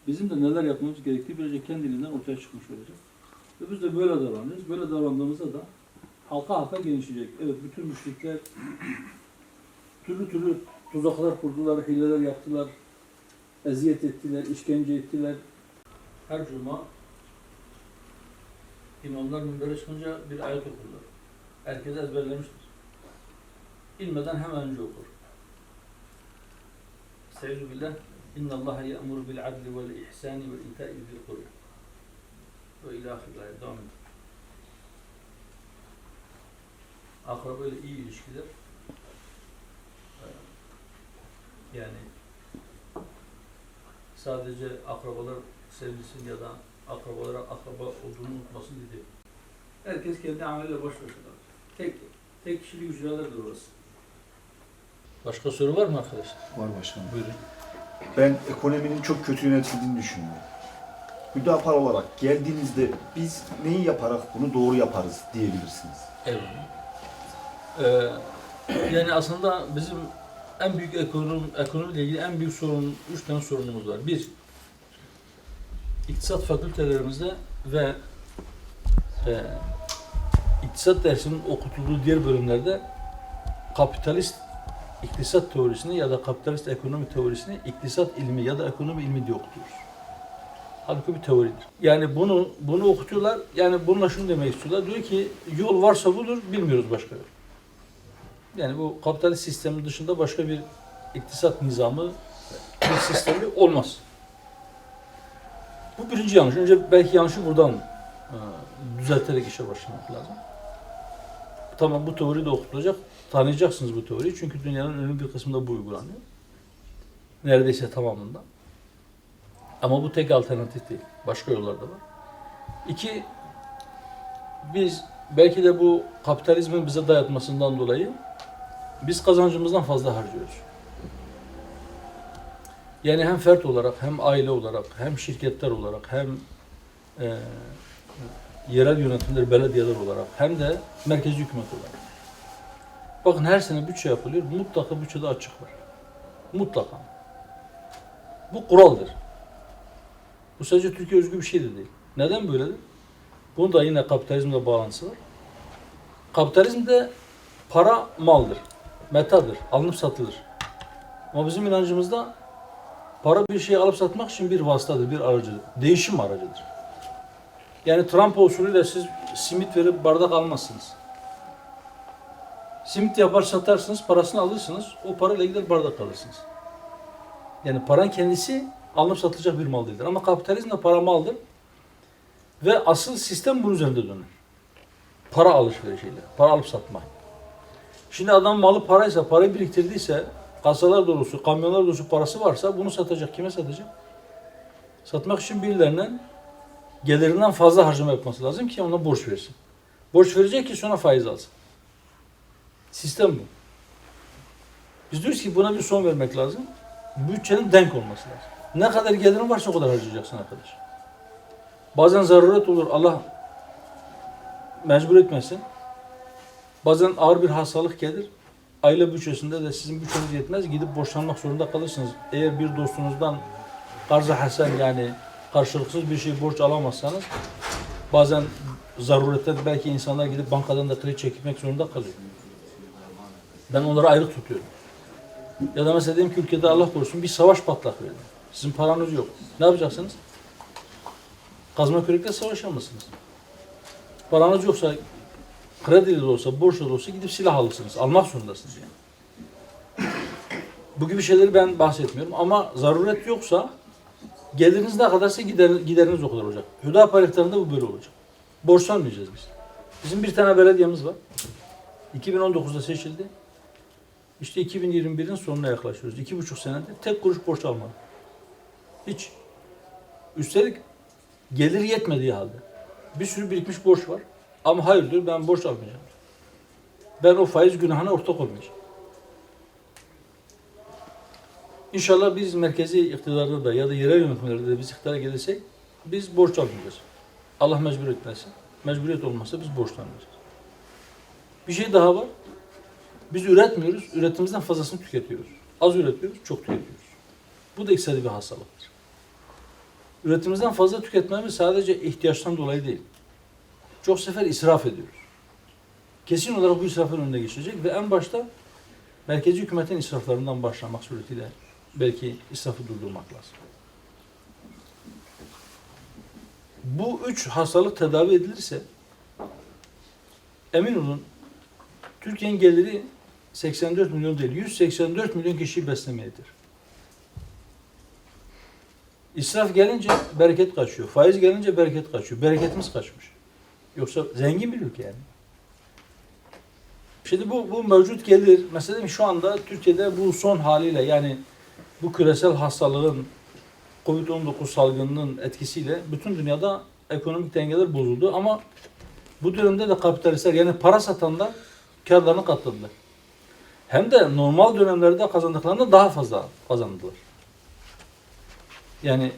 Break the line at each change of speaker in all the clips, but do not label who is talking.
bizim de neler yapmamız gerektiği böylece kendiliğinden ortaya çıkmış olacak. Ve biz de böyle davranacağız. Böyle davrandığımızda da halka halka genişleyecek. Evet, bütün müşrikler türlü türlü tuzaklar kurdular, hileler yaptılar, eziyet ettiler, işkence ettiler. Her cuma imamlar minbere çıkınca bir ayet okurlar. Herkes ezberlemiştir. İlmeden hemen önce okur. Estaizu billah. İnna Allah ya'muru bil adli vel ihsani ve ita'i zil kurba. Ve ila ahirine devam ediyor. Akraba ile iyi ilişkiler, yani sadece akrabalar sevgilsin ya da akrabalara akraba olduğunu unutmasın dedi. Herkes kendi ameliyle baş başa. Tek kişilik ücrelerdir orası. Başka soru var mı arkadaşlar?
Var başkanım.
Buyurun.
Ben ekonominin çok kötü yönetildiğini düşünüyorum. Hüdapar olarak geldiğinizde biz neyi yaparak bunu doğru yaparız diyebilirsiniz.
Evet. Yani aslında bizim en büyük ekonomiyle ilgili en büyük sorun, 3 tane sorunumuz var. Bir, iktisat fakültelerimizde ve iktisat dersinin okutulduğu diğer bölümlerde kapitalist iktisat teorisini ya da kapitalist ekonomi teorisini iktisat ilmi ya da ekonomi ilmi diye okutuyoruz. Halbuki bir teoridir. Yani bunu okutuyorlar. Yani bununla şunu demek istiyorlar. Diyor ki yol varsa budur, bilmiyoruz başka yol. Yani bu kapitalist sistemin dışında başka bir iktisat nizamı, bir sistemi olmaz. Bu birinci yanlış. Önce belki yanlışı buradan düzelterek işe başlamak lazım. Tamam, bu teori de okutulacak. Tanıyacaksınız bu teoriyi. Çünkü dünyanın önemli bir kısmında bu uygulanıyor. Neredeyse tamamında. Ama bu tek alternatif değil. Başka yollar da var. İki, biz belki de bu kapitalizmin bize dayatmasından dolayı biz kazancımızdan fazla harcıyoruz. Yani hem fert olarak, hem aile olarak, hem şirketler olarak, hem yerel yönetimler, belediyeler olarak, hem de merkezi hükümet olarak. Bakın her sene bütçe yapılıyor. Mutlaka bütçede açık var. Mutlaka. Bu kuraldır. Bu sadece Türkiye özgü bir şey de değil. Neden böyledir? Bunun da yine kapitalizmle bağlantısı var. Kapitalizmde para maldır, metadır, alınıp satılır. Ama bizim inancımızda para bir şeyi alıp satmak için bir vasıtadır, bir aracıdır, değişim aracıdır. Yani Trump usulüyle siz simit verip bardak almazsınız. Simit yapar satarsınız, parasını alırsınız, o parayla gider bardak alırsınız. Yani paranın kendisi alınıp satılacak bir mal değildir. Ama kapitalizmde para maldır ve asıl sistem bunun üzerinde dönür. Para alışverişiyle, para alıp satmak. Şimdi adam malı paraysa, parayı biriktirdiyse, kasalar dolusu, kamyonlar dolusu parası varsa bunu satacak. Kime satacak? Satmak için birilerinden gelirinden fazla harcama yapması lazım ki ona borç versin. Borç verecek ki sonra faiz alsın. Sistem bu. Biz diyoruz ki buna bir son vermek lazım. Bütçenin denk olması lazım. Ne kadar gelirin varsa o kadar harcayacaksın arkadaş. Bazen zaruret olur, Allah mecbur etmesin. Bazen ağır bir hastalık gelir. Aile bütçesinde de sizin bütçeniz yetmez. Gidip borçlanmak zorunda kalırsınız. Eğer bir dostunuzdan karz-ı hasen, yani karşılıksız bir şey borç alamazsanız bazen zaruretten belki insanlar gidip bankadan da kredi çekmek zorunda kalıyor. Ben onları ayrı tutuyorum. Ya da mesela diyelim ki ülkede Allah korusun bir savaş patlak verdi. Sizin paranız yok. Ne yapacaksınız? Kazma kürekle savaşamazsınız. Paranız yoksa, krediyle de olsa, borçla da olsa gidip silah alırsınız. Almak zorundasınız yani. Bu gibi şeyleri ben bahsetmiyorum ama zaruret yoksa geliriniz ne kadarsa gideriniz o kadar olacak. Hüdapar iftarında bu böyle olacak. Borçlanmayacağız biz. Bizim bir tane belediyemiz var. 2019'da seçildi. İşte 2021'in sonuna yaklaşıyoruz. 2,5 senedir tek kuruş borç almadı. Hiç. Üstelik gelir yetmediği halde. Bir sürü birikmiş borç var. Ama hayır diyor, ben borç almayacağım. Ben o faiz günahına ortak olmayacağım. İnşallah biz merkezi iktidarda da ya da yerel yönetimlerde de biz iktidara gelirsek biz borç almayacağız. Allah mecbur etmesin. Mecburiyet olmazsa biz borçlanmayacağız. Bir şey daha var. Biz üretmiyoruz, üretimimizden fazlasını tüketiyoruz. Az üretiyoruz, çok tüketiyoruz. Bu da iktisadi bir hastalıktır. üretimimizden fazla tüketmemiz sadece ihtiyaçtan dolayı değil. Çok sefer israf ediyoruz. Kesin olarak bu israfın önüne geçecek ve en başta merkezi hükümetin israflarından başlamak suretiyle belki israfı durdurmak lazım. Bu üç hastalık tedavi edilirse emin olun Türkiye'nin geliri 84 milyon değil, 184 milyon kişiyi beslemeyedir. İsraf gelince bereket kaçıyor. Faiz gelince bereket kaçıyor. Bereketimiz kaçmış. Yoksa zengin bir ülke yani. Şimdi bu mevcut gelir, mesela şu anda Türkiye'de bu son haliyle yani bu küresel hastalığın Covid-19 salgınının etkisiyle bütün dünyada ekonomik dengeler bozuldu ama bu dönemde de kapitalistler yani para satanlar kârlarını katladılar. Hem de normal dönemlerde kazandıklarından daha fazla kazandılar. Yani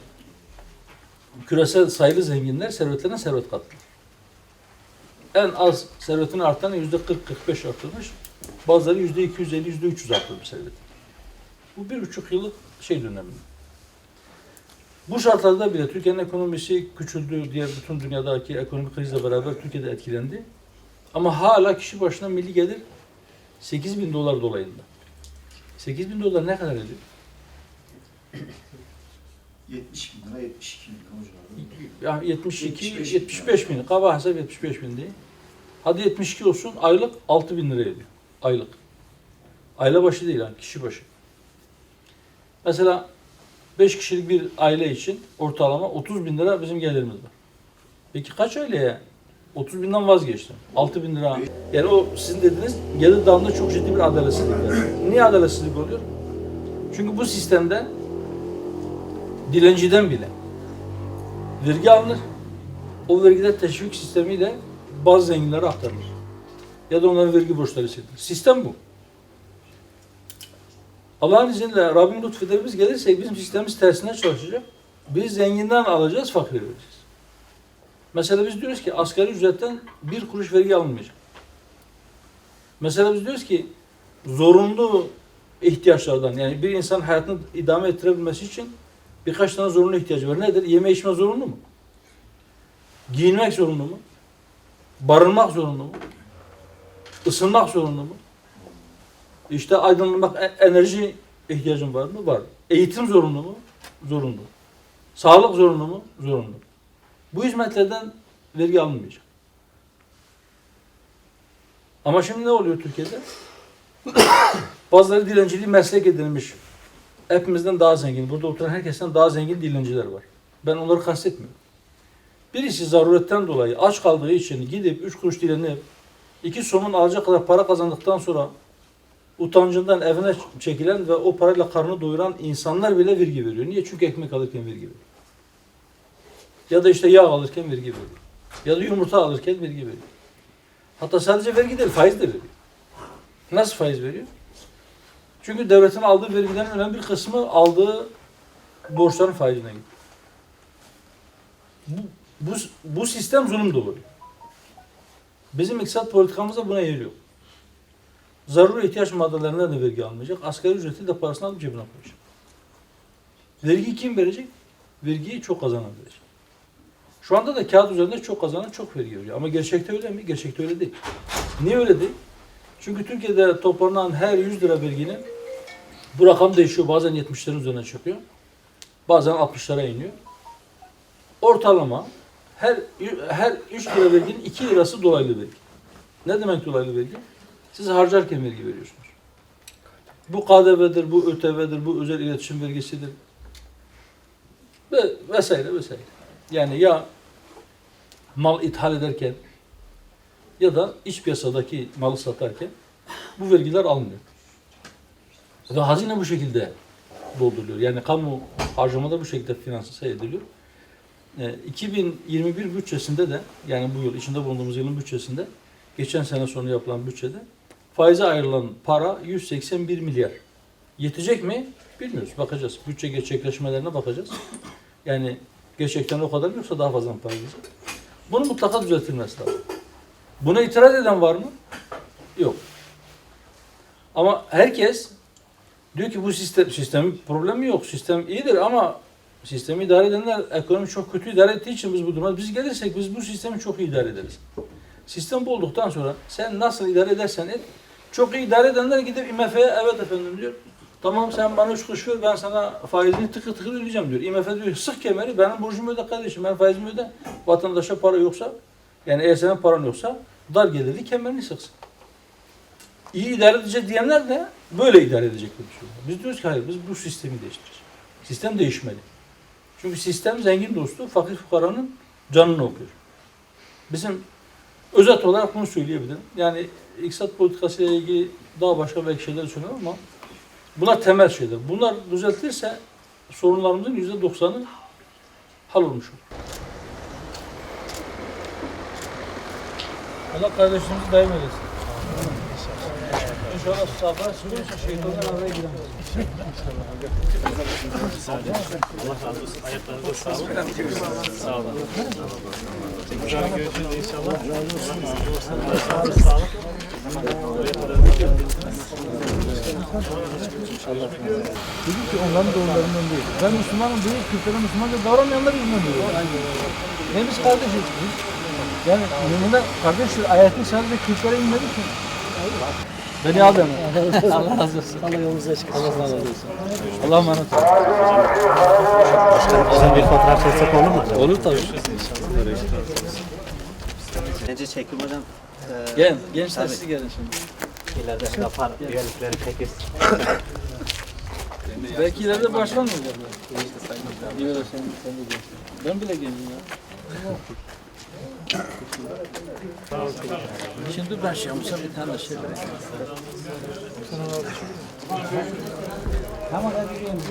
küresel sayılı zenginler servetlerine servet kattılar. En az servetini artan %40-45 arttırmış. Bazıları %250-%300 arttırmış serveti. Bu 1,5 yıllık dönemi. Bu şartlarda bile Türkiye'nin ekonomisi küçüldü. Diğer bütün dünyadaki ekonomik krizle beraber Türkiye'de etkilendi. Ama hala kişi başına milli gelir 8.000 dolar dolayında. 8.000 dolar ne kadar ediyor?
70 bin lira, 72 bin lira hocam.
Yani 75 bin. Kaba hesap 75 bin değil. Hadi 72 olsun. Aylık 6.000 lira ediyor. Aylık. Aile başı değil yani kişi başı. Mesela 5 kişilik bir aile için ortalama 30 bin lira bizim gelirimiz var. Peki kaç aileye 30 binden vazgeçtim? 6 bin lira. Yani o sizin dediğiniz gelir dağılımında çok ciddi bir adaletsizlik var. Niye adaletsizlik oluyor? Çünkü bu sistemde dilenciden bile vergi alınır. O vergiler teşvik sistemiyle bazı zenginlere aktarılır. Ya da onların vergi borçları sildirir. Sistem bu. Allah'ın izniyle Rabbim lütfeder biz gelirse bizim sistemimiz tersine çalışacak. Biz zenginden alacağız, fakire vereceğiz. Mesela biz diyoruz ki asgari ücretten 1 kuruş vergi alınmayacak. Mesela biz diyoruz ki zorunlu ihtiyaçlardan yani bir insan hayatını idame ettirebilmesi için birkaç tane zorunlu ihtiyacı var. Nedir? Yeme içme zorunlu mu? Giyinmek zorunlu mu? Barınmak zorunlu mu? Isınmak zorunlu mu? İşte aydınlanmak, enerji ihtiyacın var mı? Var. Eğitim zorunlu mu? Zorunlu. Sağlık zorunlu mu? Zorunlu. Bu hizmetlerden vergi alınmayacak. Ama şimdi ne oluyor Türkiye'de? Bazıları dilenciliği meslek edinmiş. Hepimizden daha zengin. Burada oturan herkesten daha zengin dilenciler var. Ben onları kastetmiyorum. Birisi zaruretten dolayı aç kaldığı için gidip 3 kuruş dilenip 2 somun alacak kadar para kazandıktan sonra utancından evine çekilen ve o parayla karnını doyuran insanlar bile vergi veriyor. Niye? Çünkü ekmek alırken vergi veriyor. Ya da işte yağ alırken vergi veriyor. Ya da yumurta alırken vergi veriyor. Hatta sadece vergi değil, faiz de veriyor. Nasıl faiz veriyor? Çünkü devletin aldığı vergilerin önemli bir kısmı aldığı borçların faizine gidiyor. Bu sistem zulüm doğuruyor. Bizim iktisat politikamızda buna yer yok. Zaruri ihtiyaç maddelerinden de vergi almayacak. Asgari ücreti de parasını alıp cebine koyacak. Vergiyi kim verecek? Vergiyi çok kazanan verecek. Şu anda da kağıt üzerinde çok kazanan çok vergi veriyor. Ama gerçekte öyle mi? Gerçekte öyle değil. Niye öyle değil? Çünkü Türkiye'de toplanan her 100 lira verginin bu rakam değişiyor. Bazen 70'lerin üzerine çıkıyor. Bazen 60'lara iniyor. Ortalama her 3 lira verginin 2 lirası dolaylı vergi. Ne demek dolaylı vergi? Siz harcarken vergi veriyorsunuz. Bu KDV'dir, bu ÖTV'dir, bu özel iletişim vergisidir. Ve vesaire vesaire. Yani ya mal ithal ederken ya da iç piyasadaki malı satarken bu vergiler alınıyor. Ve hazine bu şekilde dolduruluyor. Yani kamu harcamada bu şekilde finanse ediliyor. 2021 bütçesinde de yani bu yıl içinde bulunduğumuz yılın bütçesinde geçen sene sonu yapılan bütçede faize ayrılan para 181 milyar. Yetecek mi? Bilmiyoruz. Bakacağız. Bütçe gerçekleşmelerine bakacağız. Yani gerçekten o kadar mı yoksa daha fazla mı para gidecek? Bunu mutlaka düzeltilmesi lazım. Buna itiraz eden var mı? Yok. Ama herkes diyor ki bu sistemin problemi yok. Sistem iyidir ama Sistemi idare edenler ekonomi çok kötü idare ettiği için biz bu duruma, biz gelirsek biz bu sistemi çok iyi idare ederiz. Sistem bu olduktan sonra sen nasıl idare edersen et, çok iyi idare edenler gidip IMF'ye evet efendim diyor. Tamam sen bana 3 kuruş ver, ben sana faizini tıkır tıkır ödeyeceğim diyor. IMF diyor sık kemeri, benim borcumu öde kardeşim, ben faizimi öde. Vatandaşa para yoksa, yani eğer senin paran yoksa dar gelirli kemerini sıksın. İyi idare edecek diyenler de böyle idare edecekler. Biz diyoruz ki hayır, biz bu sistemi değiştireceğiz. Sistem değişmeli. Çünkü sistem zengin dostu, fakir fukaranın canını okuyor. Bizim özet olarak bunu söyleyebilirim. Yani iktisat politikası ile ilgili daha başka belki şeyler söylüyorum ama bunlar temel şeyler. Bunlar düzeltilirse sorunlarımızın %90'ı hallolmuş olur. Allah kardeşlerimizi daim eylesin. İnşallah safra sürüyorsa şeytanlar araya giremez.
Allah razı olsun. Ayaklarınıza sağlık. Sağ olun. Tekrar görüşürüz inşallah. Allah razı olsun. Ayaklarınıza sağlık. Buraya kadar
Dedim ki onların doğrularından değil. Ben Müslümanım değil, Kürtlerin Müslümanca davranmayanlar yüzünden diyor. Ne biz kardeşiz biz? Yani müminler kardeştir. Ayeti sadece Kürtlere inmedi ki. Beni al deme. Allah razı olsun.
Allah yolunuzu açık. Allah razı olsun.
Allah'a emanet olun.
Bizim bir fotoğraf çeksek olur mu?
Olur tabii.
Bence çekim hocam.
Gel, gençler siz gelin şimdi.
İleride yapar. Üyelikleri peki.
Belki ileride başkan mı olacaklar? Yok sen de gençsin. Ben bile gencim ya. Şimdi ben şey yapacağım, bir tane şey bırakayım. Tamam hadi gelin.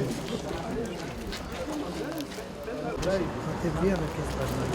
Tebrik merkezlerine.